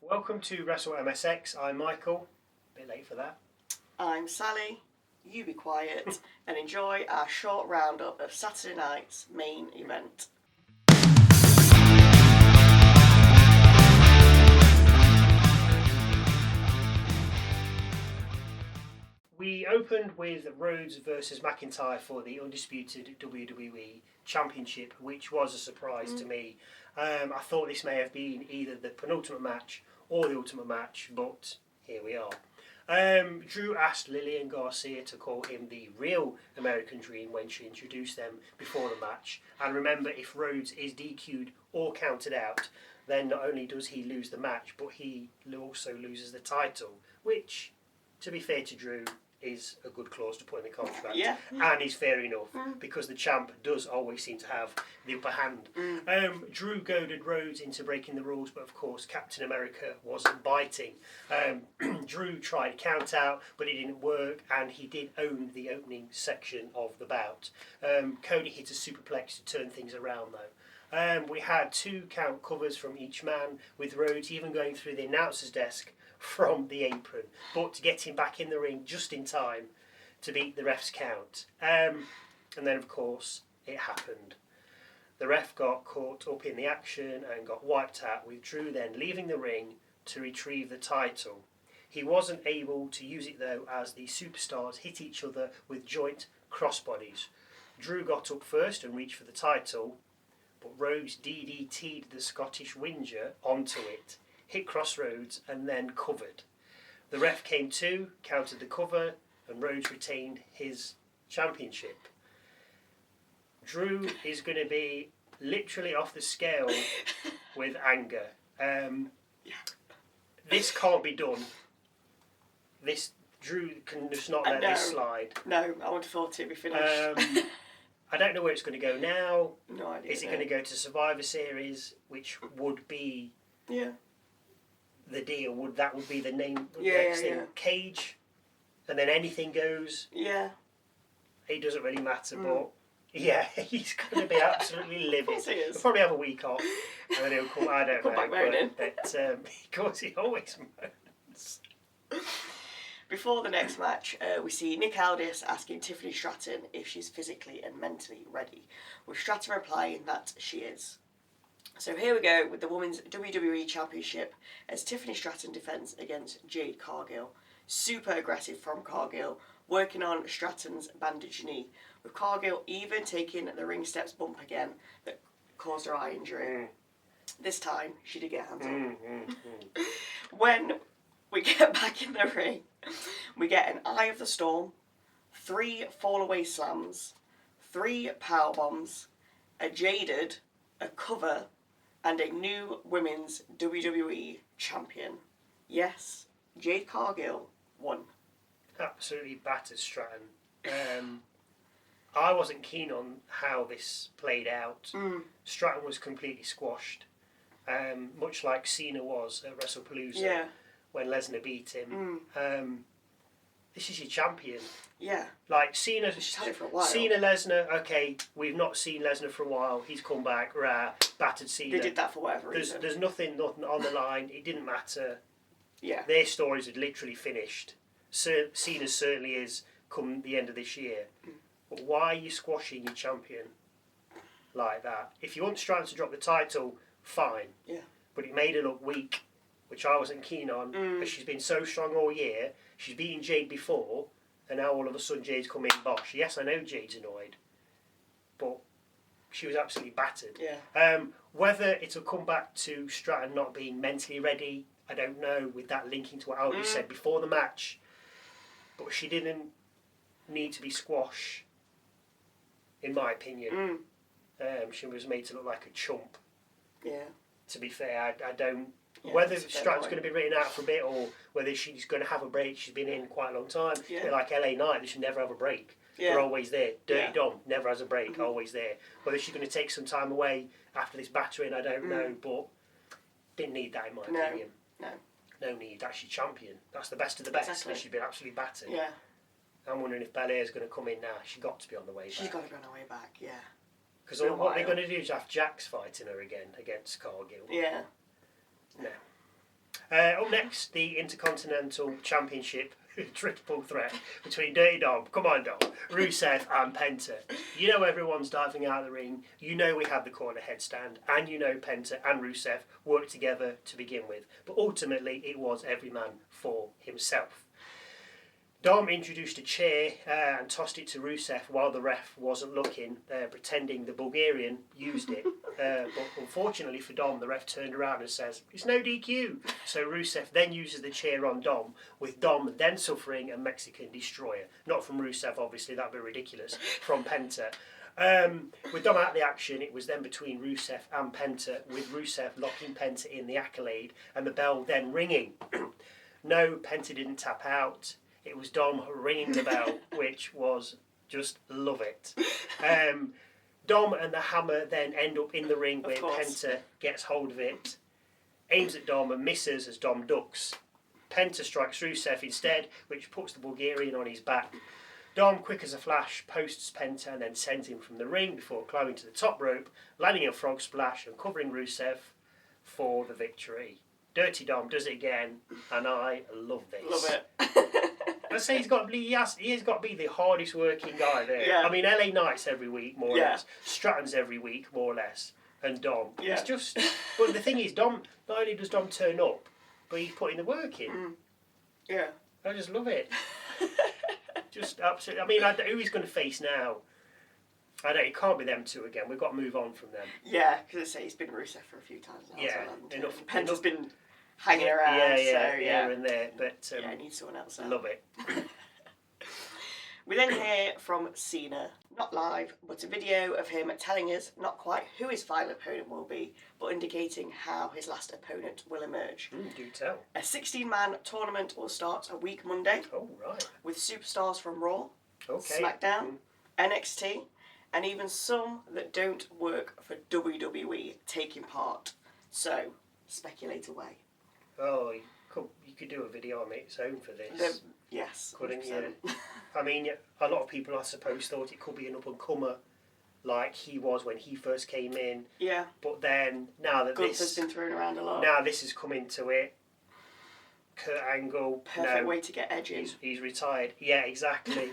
Welcome to WrestleMSX. I'm Michael. A bit late for that. I'm Sally. You be quiet and enjoy our short roundup of Saturday night's main event. We opened with Rhodes versus McIntyre for the Undisputed WWE Championship, which was a surprise to me. I thought this may have been either the penultimate match or the ultimate match, but here we are. Drew asked Lillian Garcia to call him the real American Dream when she introduced them before the match. And remember, if Rhodes is DQ'd or counted out, then not only does he lose the match, but he also loses the title, which, to be fair to Drew, is a good clause to put in the contract. Yeah. And is fair enough, because the champ does always seem to have the upper hand. Drew goaded Rhodes into breaking the rules, but of course Captain America wasn't biting. Drew tried a count out, but it didn't work, and he did own the opening section of the bout. Cody hit a superplex to turn things around though. We had 2 count covers from each man, with Rhodes even going through the announcer's desk from the apron, but to get him back in the ring just in time to beat the ref's count. And then of course it happened. The ref got caught up in the action and got wiped out, with Drew then leaving the ring to retrieve the title. He wasn't able to use it though, as the superstars hit each other with joint crossbodies. Drew got up first and reached for the title, but Rhodes DDT'd the Scottish Whinger onto it, hit Crossroads and then covered. The ref came to, counted the cover, and Rhodes retained his championship. Drew is going to be literally off the scale with anger. This can't be done. Drew can just not let this slide. No, I would have thought it'd be finished. I don't know where it's going to go now. No idea. Is it going to go to Survivor Series, which would be... Yeah. The deal that would be the name next thing. Cage, and then anything goes. Yeah. It doesn't really matter, but yeah, he's going to be absolutely livid. Of course he is. He'll probably have a week off, and then he'll come. I don't know. Back moaning. But of course, he always moans. Before the next match, we see Nick Aldis asking Tiffany Stratton if she's physically and mentally ready, with Stratton replying that she is. So here we go with the Women's WWE Championship as Tiffany Stratton defends against Jade Cargill. Super aggressive from Cargill, working on Stratton's bandaged knee, with Cargill even taking the ring steps bump again that caused her eye injury. This time, she did get hands up. When we get back in the ring, we get an Eye of the Storm, 3 fall-away slams, 3 powerbombs, a Jaded, a cover, and a new Women's WWE Champion. Yes, Jade Cargill won. Absolutely battered Stratton. I wasn't keen on how this played out. Stratton was completely squashed, much like Cena was at WrestlePalooza when Lesnar beat him. This is your champion. Yeah. Like Cena, she's had it for a while. Cena, Lesnar, okay, we've not seen Lesnar for a while. He's come back, battered Cena. They did that for whatever reason. There's nothing on the line. It didn't matter. Yeah. Their stories had literally finished. Cena certainly is come the end of this year. But why are you squashing your champion like that? If you want Stratton to drop the title, fine. Yeah. But it made her look weak, which I wasn't keen on, because she's been so strong all year. She's beaten Jade before, and now all of a sudden Jade's come in bosh. Yes, I know Jade's annoyed, but she was absolutely battered. Yeah. Whether it'll come back to Stratton not being mentally ready, I don't know, with that linking to what Aldis said before the match. But she didn't need to be squashed, in my opinion. She was made to look like a chump. Yeah. To be fair, I don't... Yeah, whether Stratton's going to be written out for a bit or whether she's going to have a break. She's been in quite a long time. Yeah. A bit like LA Knight, they should never have a break. Yeah. They're always there. Dirty Dom never has a break, always there. Whether she's going to take some time away after this battering, I don't know, but didn't need that in my opinion. No need. That's your champion. That's the best of the best. Exactly. She's been absolutely battered. Yeah. I'm wondering if Belair's going to come in now. She's got to be on the way back. She's got to be on the way back, yeah. Because what they're going to do is have Jax fighting her again against Cargill. Yeah. No. Up next, the Intercontinental Championship triple threat between Dirty Dom, come on Dom, Rusev and Penta. You know everyone's diving out of the ring, you know we have the corner headstand, and you know Penta and Rusev worked together to begin with. But ultimately, it was every man for himself. Dom introduced a chair and tossed it to Rusev while the ref wasn't looking, pretending the Bulgarian used it. But unfortunately for Dom, the ref turned around and says, "It's no DQ." So Rusev then uses the chair on Dom, with Dom then suffering a Mexican destroyer. Not from Rusev, obviously, that'd be ridiculous, from Penta. With Dom out of the action, it was then between Rusev and Penta, with Rusev locking Penta in the accolade and the bell then ringing. No, Penta didn't tap out. It was Dom ringing the bell, which was just love it. Dom and the hammer then end up in the ring where Penta gets hold of it, aims at Dom and misses as Dom ducks. Penta strikes Rusev instead, which puts the Bulgarian on his back. Dom, quick as a flash, posts Penta and then sends him from the ring before climbing to the top rope, landing a frog splash and covering Rusev for the victory. Dirty Dom does it again, and I love this. Love it. I say he has got to be the hardest working guy there. Yeah. I mean, LA Knight's every week, more or less. Stratton's every week, more or less. And Dom. Yeah. It's just... But the thing is, Dom, not only does Dom turn up, but he's putting the work in. Yeah. I just love it. Just absolutely... I mean, who he's going to face now? I don't... It can't be them two again. We've got to move on from them. Yeah, because I say he's been Rusev for a few times now. Yeah. So Penta's been hanging around. Here and there. But, I need someone else. Love it. We then hear from Cena, not live, but a video of him telling us not quite who his final opponent will be, but indicating how his last opponent will emerge. Do tell. A 16-man tournament will start a week Monday. Oh, right. With superstars from Raw, Okay. SmackDown, NXT, and even some that don't work for WWE taking part. So, speculate away. Oh, you could do a video on its own for this. Yes. Couldn't you? I mean, a lot of people, I suppose, thought it could be an up-and-comer like he was when he first came in. Yeah. But then, now that Gunther's been thrown around a lot. Now this has come into it. Kurt Angle. Perfect way to get Edge in. He's retired. Yeah, exactly.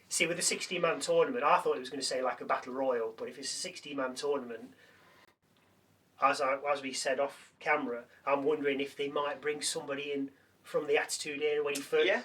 See, with the 16-man tournament, I thought it was going to say like a battle royal, but if it's a 16-man tournament, as we said off camera, I'm wondering if they might bring somebody in from the Attitude Era when he first. Yeah.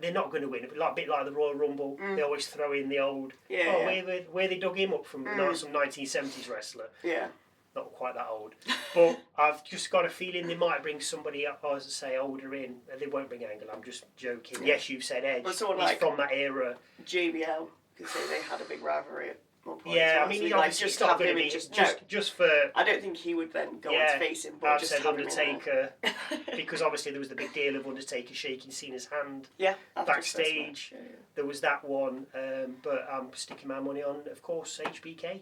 They're not going to win. A bit like the Royal Rumble, they always throw in the old. Where they dug him up from, some 1970s wrestler. Yeah. Not quite that old, but I've just got a feeling they might bring somebody up, as I say, older in. They won't bring Angle. I'm just joking. Yes, you've said Edge. He's from that era. JBL, because they had a big rivalry. Yeah, I mean, he obviously just not going to be just for. I don't think he would then go on to face him. But I've just said Undertaker, because obviously there was the big deal of Undertaker shaking Cena's hand. Yeah, backstage. There was that one, but I'm sticking my money on, of course, HBK.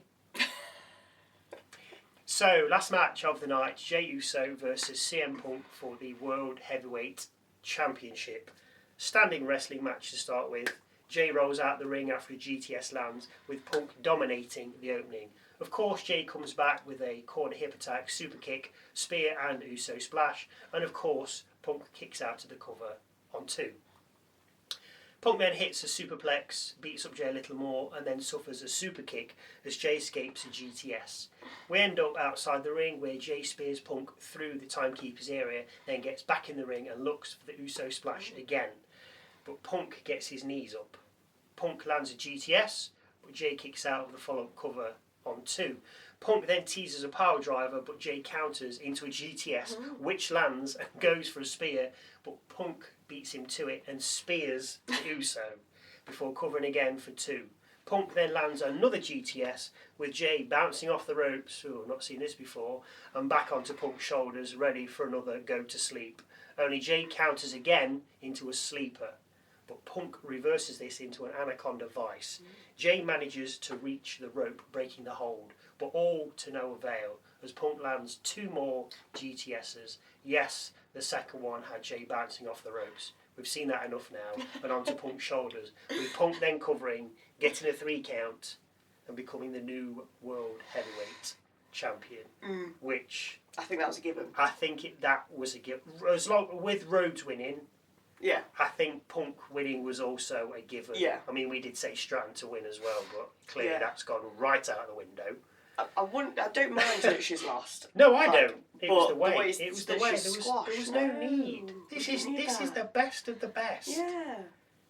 So, last match of the night, Jey Uso versus CM Punk for the World Heavyweight Championship. Standing wrestling match to start with. Jey rolls out the ring after a GTS lands, with Punk dominating the opening. Of course, Jey comes back with a corner hip attack, super kick, spear and Uso splash. And of course, Punk kicks out to the cover on 2. Punk then hits a superplex, beats up Jey a little more, and then suffers a super kick as Jey escapes a GTS. We end up outside the ring where Jey spears Punk through the timekeeper's area, then gets back in the ring and looks for the Uso splash again. But Punk gets his knees up. Punk lands a GTS, but Jey kicks out of the follow-up cover on 2. Punk then teases a power driver, but Jey counters into a GTS, which lands and goes for a spear, but Punk beats him to it and spears the Uso before covering again for 2. Punk then lands another GTS with Jey bouncing off the ropes, I've not seen this before, and back onto Punk's shoulders, ready for another go to sleep. Only Jey counters again into a sleeper, but Punk reverses this into an anaconda vice. Jey manages to reach the rope, breaking the hold, but all to no avail, as Punk lands 2 more GTSs. Yes, the second one had Jey bouncing off the ropes. We've seen that enough now, and onto Punk's shoulders, with Punk then covering, getting a 3 count, and becoming the new World Heavyweight Champion, which I think that was a given. I think that was a given. As long with Rhodes winning, Yeah. I think Punk winning was also a given. Yeah. I mean, we did say Stratton to win as well, but clearly that's gone right out the window. I don't mind that she's lost. No, I don't. It was the way. It was the way. There was no need. This is the best of the best. Yeah.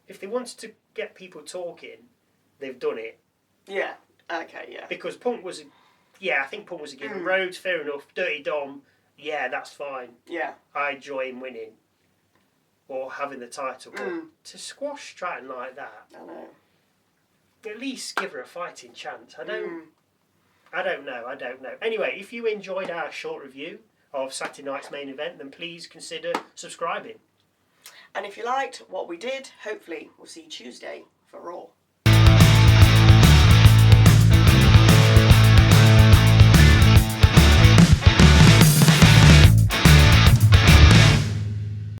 If they wanted to get people talking, they've done it. Yeah. Okay. Yeah. Because Punk was, I think Punk was a given. Rhodes, fair enough. Dirty Dom, yeah, that's fine. Yeah. I enjoy him winning or having the title, but to squash Stratton like that, I know. at least give her a fighting chance. I don't know. Anyway, if you enjoyed our short review of Saturday night's main event, then please consider subscribing. And if you liked what we did, hopefully we'll see you Tuesday for Raw.